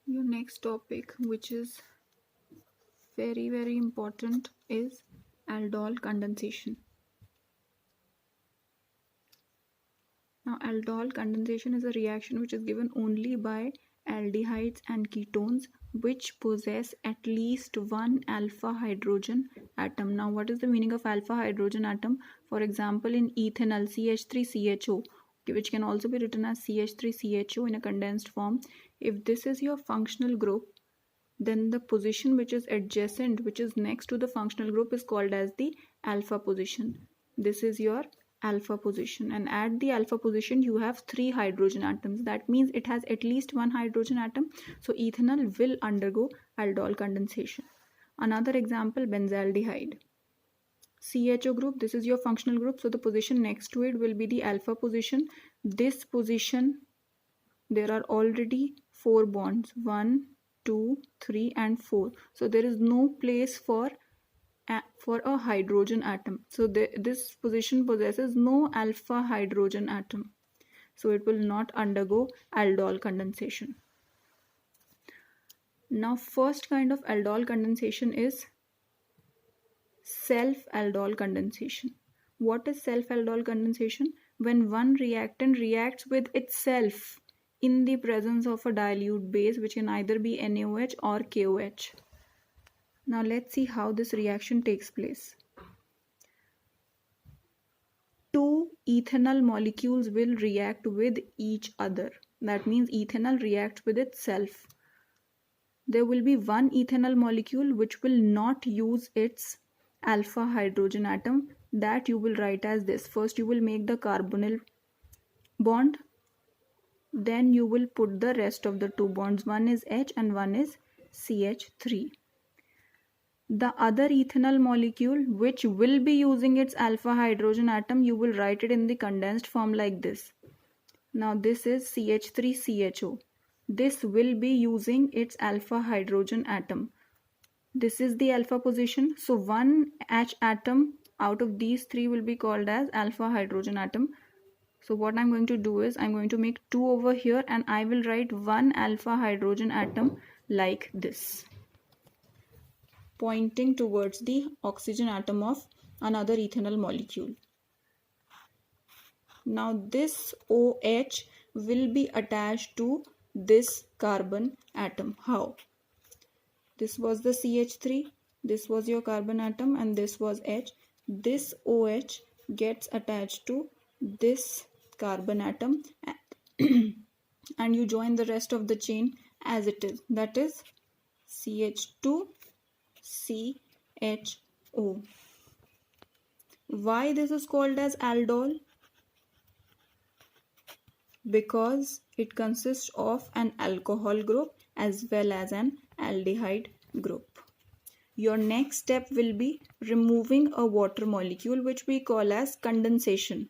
Your next topic, which is very important, is aldol condensation. Now, aldol condensation is a reaction which is given only by aldehydes and ketones which possess at least one alpha hydrogen atom. Now, what is the meaning of alpha hydrogen atom? For example, in ethanol, CH3CHO, which can also be written as CH3CHO in a condensed form. If this is your functional group, then the position which is adjacent, which is next to the functional group, is called as the alpha position. This is your alpha position, and at the alpha position you have 3 hydrogen atoms. That means it has at least one hydrogen atom, so ethanol will undergo aldol condensation. Another example, benzaldehyde, CHO group. This is your functional group, so the position next to it will be the alpha position. This position, there are already 4 bonds, 1, 2, 3 and 4, so there is no place for a hydrogen atom. So this position possesses no alpha hydrogen atom, so it will not undergo aldol condensation. Now, first kind of aldol condensation is self-aldol condensation. What is self-aldol condensation? When one reactant reacts with itself in the presence of a dilute base, which can either be NaOH or KOH. Now let's see how this reaction takes place. Two ethanol molecules will react with each other. That means ethanol reacts with itself. There will be one ethanol molecule which will not use its alpha hydrogen atom. That you will write as this. First you will make the carbonyl bond. Then you will put the rest of the 2 bonds. One is H and one is CH3. The other ethanol molecule which will be using its alpha hydrogen atom, you will write it in the condensed form like this. Now this is CH3CHO. This will be using its alpha hydrogen atom. This is the alpha position. So one H atom out of these 3 will be called as alpha hydrogen atom. So what I'm going to do is I'm going to make 2 over here and I will write one alpha hydrogen atom like this, pointing towards the oxygen atom of another ethanol molecule. Now this OH will be attached to this carbon atom. How? This was the CH3, this was your carbon atom and this was H. This OH gets attached to this carbon atom and you join the rest of the chain as it is. That is CH2 CHO. Why this is called as aldol? Because it consists of an alcohol group as well as an aldehyde group. Your next step will be removing a water molecule, which we call as condensation.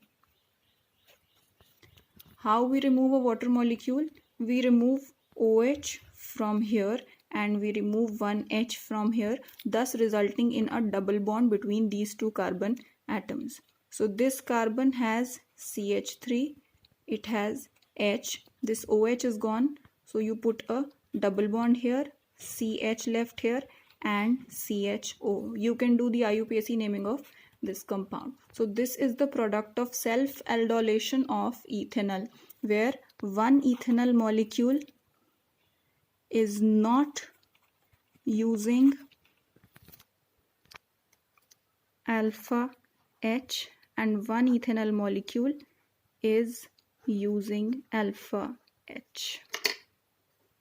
How we remove a water molecule? We remove OH from here and we remove one H from here, thus resulting in a double bond between these 2 carbon atoms. So this carbon has CH3, it has H, this OH is gone, so you put a double bond here, CH left here and CHO. You can do the IUPAC naming of this compound. So this is the product of self-aldolation of ethanol, where one ethanol molecule is not using alpha H and one ethanol molecule is using alpha H.